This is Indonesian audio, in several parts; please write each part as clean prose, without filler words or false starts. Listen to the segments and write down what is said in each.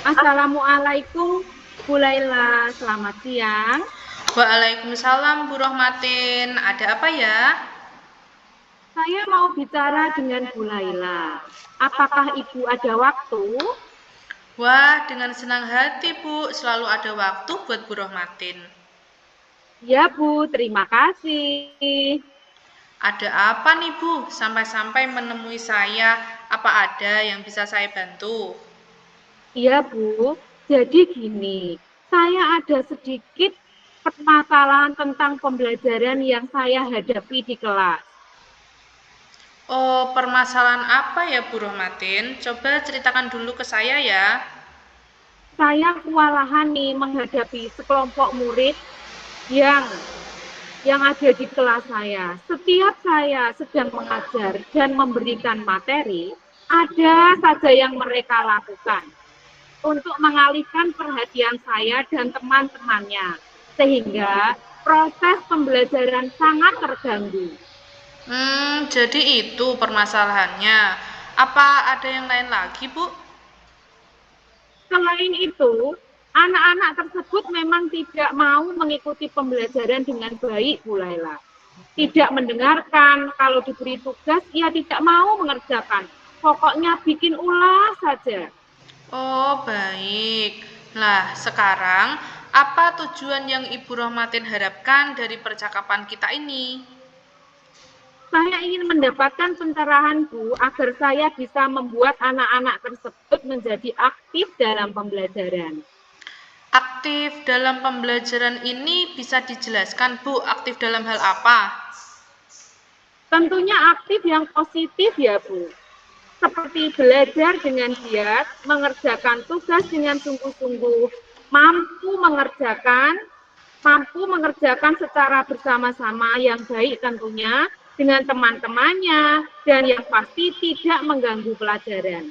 Assalamualaikum, Bu Laila. Selamat siang. Waalaikumsalam Bu Rohmatin. Ada apa ya? Saya mau bicara dengan Bu Laila. Apakah Ibu ada waktu? Wah, dengan senang hati Bu, selalu ada waktu buat Bu Rohmatin. Ya, Bu. Terima kasih. Ada apa nih Bu? Sampai-sampai menemui saya. Apa ada yang bisa saya bantu? Iya, Bu. Jadi gini, saya ada sedikit permasalahan tentang pembelajaran yang saya hadapi di kelas. Oh, permasalahan apa ya Bu Rohmatin? Coba ceritakan dulu ke saya ya. Saya kewalahan nih menghadapi sekelompok murid yang yang ada di kelas saya. Setiap saya sedang mengajar dan memberikan materi, ada saja yang mereka lakukan untuk mengalihkan perhatian saya dan teman-temannya, sehingga proses pembelajaran sangat terganggu. Jadi itu permasalahannya. Apa ada yang lain lagi Bu? Selain itu, anak-anak tersebut memang tidak mau mengikuti pembelajaran dengan baik, Bu Laila. Tidak mendengarkan, kalau diberi tugas, ia tidak mau mengerjakan. Pokoknya bikin ulah saja. Oh, baik. Nah, sekarang apa tujuan yang Ibu Rohmatin harapkan dari percakapan kita ini? Saya ingin mendapatkan pencerahan, Bu, agar saya bisa membuat anak-anak tersebut menjadi aktif dalam pembelajaran. Aktif dalam pembelajaran ini bisa dijelaskan, Bu, aktif dalam hal apa? Tentunya aktif yang positif ya, Bu. Seperti belajar dengan giat, mengerjakan tugas dengan sungguh-sungguh, mampu mengerjakan secara bersama-sama yang baik tentunya dengan teman-temannya, dan yang pasti tidak mengganggu pelajaran.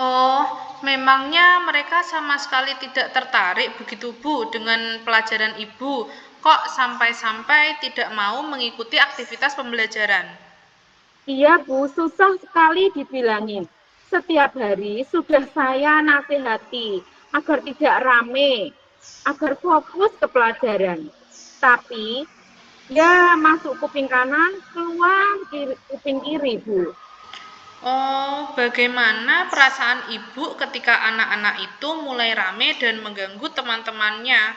Oh, memangnya mereka sama sekali tidak tertarik begitu, Bu, dengan pelajaran Ibu. Kok sampai-sampai tidak mau mengikuti aktivitas pembelajaran? Iya, Bu, susah sekali dibilangin. Setiap hari sudah saya nasihati agar tidak rame, agar fokus ke pelajaran. Tapi ya masuk kuping kanan, keluar kuping kiri, Bu. Oh, bagaimana perasaan Ibu ketika anak-anak itu mulai rame dan mengganggu teman-temannya?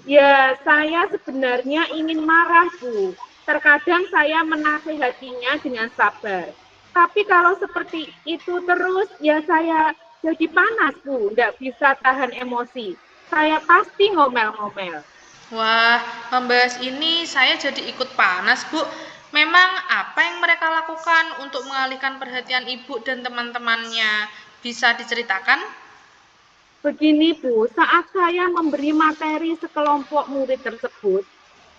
Ya, saya sebenarnya ingin marah, Bu. Terkadang saya menasihatinya dengan sabar. Tapi kalau seperti itu terus, ya saya jadi panas, Bu. Nggak bisa tahan emosi. Saya pasti ngomel-ngomel. Wah, membahas ini saya jadi ikut panas, Bu. Memang apa yang mereka lakukan untuk mengalihkan perhatian Ibu dan teman-temannya? Bisa diceritakan? Begini, Bu, saat saya memberi materi sekelompok murid tersebut,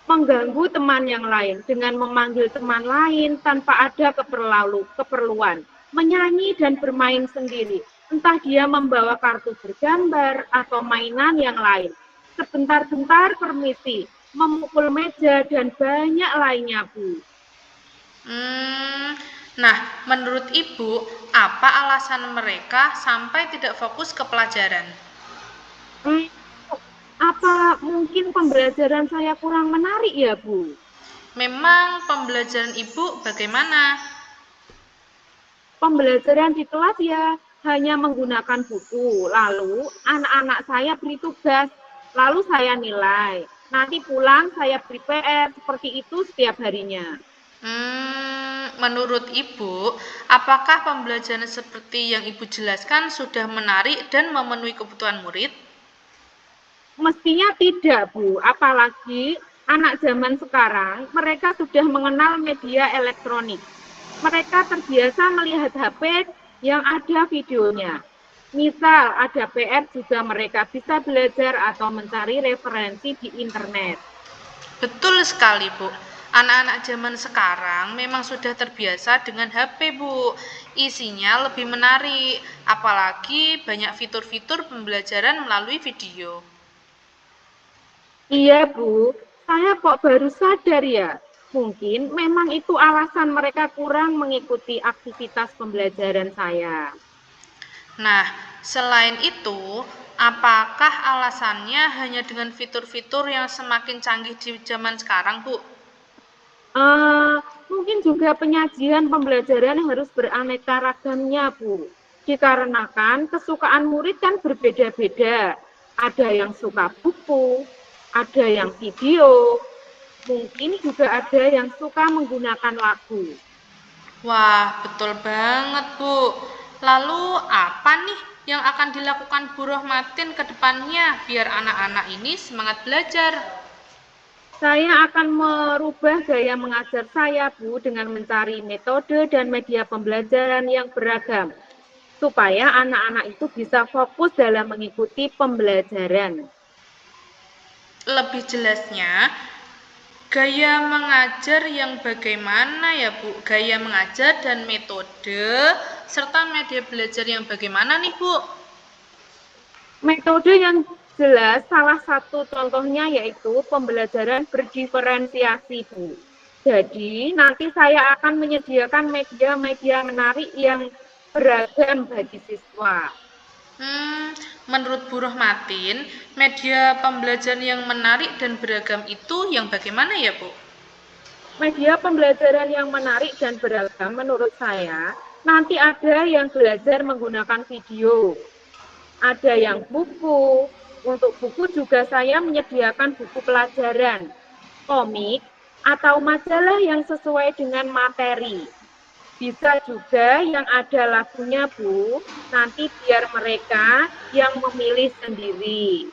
mengganggu teman yang lain dengan memanggil teman lain tanpa ada keperluan, menyanyi dan bermain sendiri, entah dia membawa kartu bergambar atau mainan yang lain. Sebentar-bentar permisi, memukul meja dan banyak lainnya, Bu. Hmm, nah, menurut Ibu, apa alasan mereka sampai tidak fokus ke pelajaran? Hmm, apa mungkin pembelajaran saya kurang menarik ya, Bu? Memang pembelajaran Ibu bagaimana? Pembelajaran di kelas ya hanya menggunakan buku, lalu anak-anak saya beri tugas, lalu saya nilai. Nanti pulang saya beri PR, seperti itu setiap harinya. Menurut Ibu, apakah pembelajaran seperti yang Ibu jelaskan sudah menarik dan memenuhi kebutuhan murid? Mestinya tidak, Bu. Apalagi anak zaman sekarang, mereka sudah mengenal media elektronik. Mereka terbiasa melihat HP yang ada videonya. Misal ada PR juga mereka bisa belajar atau mencari referensi di internet. Betul sekali, Bu. Anak-anak zaman sekarang memang sudah terbiasa dengan HP, Bu. Isinya lebih menarik, apalagi banyak fitur-fitur pembelajaran melalui video. Iya, Bu. Saya kok baru sadar ya. Mungkin memang itu alasan mereka kurang mengikuti aktivitas pembelajaran saya. Nah, selain itu, apakah alasannya hanya dengan fitur-fitur yang semakin canggih di zaman sekarang, Bu? Mungkin juga penyajian pembelajaran harus beraneka ragamnya, Bu. Dikarenakan kesukaan murid kan berbeda-beda. Ada yang suka buku, ada yang video, mungkin juga ada yang suka menggunakan lagu. Wah, betul banget, Bu. Lalu apa nih yang akan dilakukan Bu Rohmatin ke depannya biar anak-anak ini semangat belajar? Saya akan merubah gaya mengajar saya, Bu, dengan mencari metode dan media pembelajaran yang beragam, supaya anak-anak itu bisa fokus dalam mengikuti pembelajaran. Lebih jelasnya, gaya mengajar yang bagaimana ya, Bu? Gaya mengajar dan metode, serta media belajar yang bagaimana nih, Bu? Metode yang jelas, salah satu contohnya yaitu pembelajaran berdiferensiasi, Bu. Jadi, nanti saya akan menyediakan media-media menarik yang beragam bagi siswa. Menurut Bu Rohmatin, media pembelajaran yang menarik dan beragam itu yang bagaimana ya, Bu? Media pembelajaran yang menarik dan beragam menurut saya, nanti ada yang belajar menggunakan video, ada yang buku. Untuk buku juga saya menyediakan buku pelajaran, komik, atau majalah yang sesuai dengan materi. Bisa juga yang ada lagunya, Bu, nanti biar mereka yang memilih sendiri.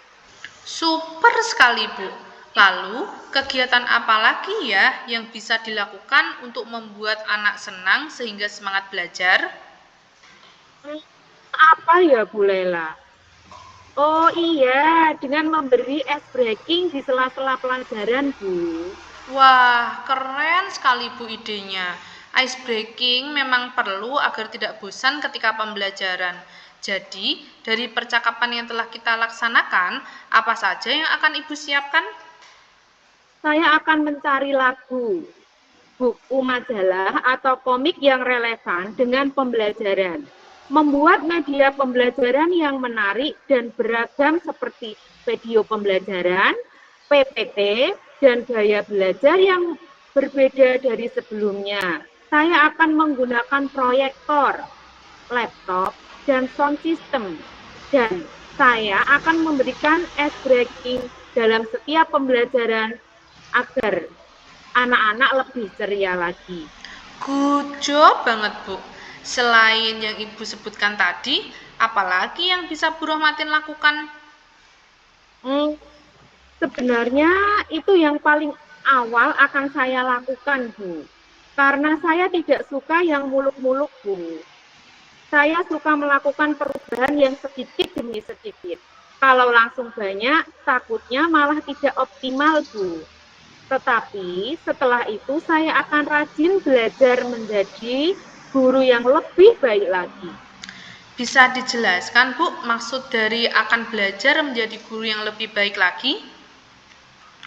Super sekali, Bu. Lalu, kegiatan apa lagi ya yang bisa dilakukan untuk membuat anak senang sehingga semangat belajar? Apa ya, Bu Lela? Oh iya, dengan memberi ice breaking di sela-sela pelajaran, Bu. Wah, keren sekali Bu idenya. Ice breaking memang perlu agar tidak bosan ketika pembelajaran. Jadi, dari percakapan yang telah kita laksanakan, apa saja yang akan Ibu siapkan? Saya akan mencari lagu, buku majalah, atau komik yang relevan dengan pembelajaran. Membuat media pembelajaran yang menarik dan beragam seperti video pembelajaran, PPT, dan gaya belajar yang berbeda dari sebelumnya. Saya akan menggunakan proyektor, laptop, dan sound system. Dan saya akan memberikan ice breaking dalam setiap pembelajaran agar anak-anak lebih ceria lagi. Good job banget, Bu. Selain yang Ibu sebutkan tadi, apalagi yang bisa Bu Rohmatin lakukan? Sebenarnya itu yang paling awal akan saya lakukan, Bu. Karena saya tidak suka yang muluk-muluk, Bu. Saya suka melakukan perubahan yang sedikit demi sedikit. Kalau langsung banyak, takutnya malah tidak optimal, Bu. Tetapi setelah itu saya akan rajin belajar menjadi guru yang lebih baik lagi. Bisa dijelaskan, Bu, maksud dari akan belajar menjadi guru yang lebih baik lagi?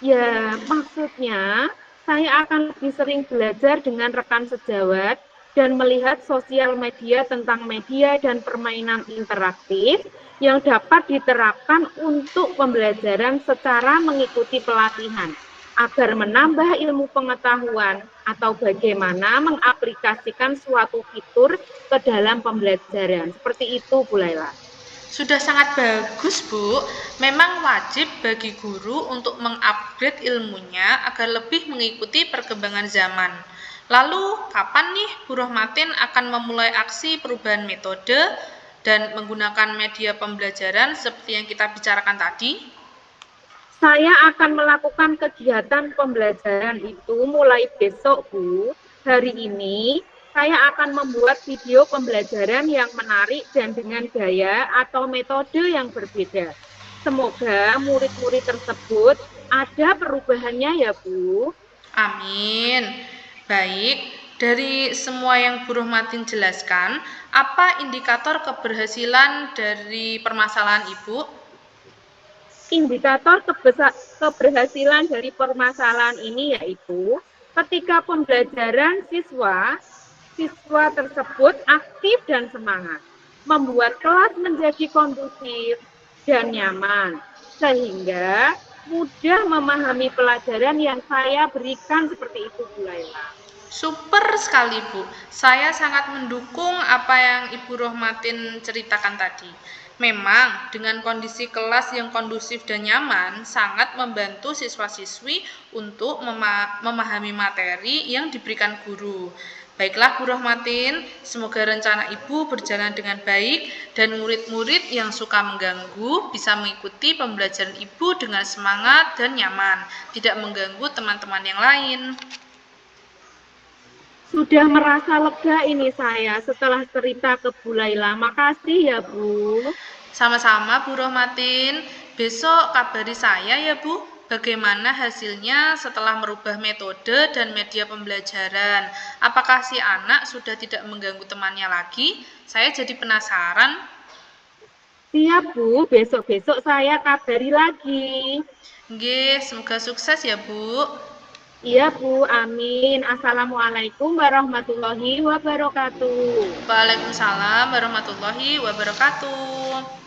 Ya, maksudnya saya akan lebih sering belajar dengan rekan sejawat dan melihat sosial media tentang media dan permainan interaktif yang dapat diterapkan untuk pembelajaran secara mengikuti pelatihan agar menambah ilmu pengetahuan atau bagaimana mengaplikasikan suatu fitur ke dalam pembelajaran. Seperti itu, Bu Laila. Sudah sangat bagus, Bu. Memang wajib bagi guru untuk mengupgrade ilmunya agar lebih mengikuti perkembangan zaman. Lalu, kapan nih Bu Rohmatin akan memulai aksi perubahan metode dan menggunakan media pembelajaran seperti yang kita bicarakan tadi? Saya akan melakukan kegiatan pembelajaran itu mulai besok, Bu. Hari ini saya akan membuat video pembelajaran yang menarik dan dengan gaya atau metode yang berbeda. Semoga murid-murid tersebut ada perubahannya ya, Bu. Amin. Baik, dari semua yang Bu Rohmatin jelaskan, apa indikator keberhasilan dari permasalahan Ibu? Indikator keberhasilan dari permasalahan ini yaitu ketika pembelajaran siswa tersebut aktif dan semangat, membuat kelas menjadi kondusif dan nyaman, sehingga mudah memahami pelajaran yang saya berikan seperti itu, Bu Laila. Super sekali, Bu. Saya sangat mendukung apa yang Ibu Rohmatin ceritakan tadi. Memang, dengan kondisi kelas yang kondusif dan nyaman, sangat membantu siswa-siswi untuk memahami materi yang diberikan guru. Baiklah, Bu Rohmatin, semoga rencana Ibu berjalan dengan baik dan murid-murid yang suka mengganggu bisa mengikuti pembelajaran Ibu dengan semangat dan nyaman, tidak mengganggu teman-teman yang lain. Sudah merasa lega ini saya setelah cerita ke Bu Laila. Makasih ya, Bu. Sama-sama, Bu Rohmatin. Besok kabari saya ya, Bu, bagaimana hasilnya setelah merubah metode dan media pembelajaran. Apakah si anak sudah tidak mengganggu temannya lagi? Saya jadi penasaran. Siap, Bu. Besok-besok saya kabari lagi. Nggih, semoga sukses ya, Bu. Iya, Bu. Amin. Assalamualaikum warahmatullahi wabarakatuh. Waalaikumsalam warahmatullahi wabarakatuh.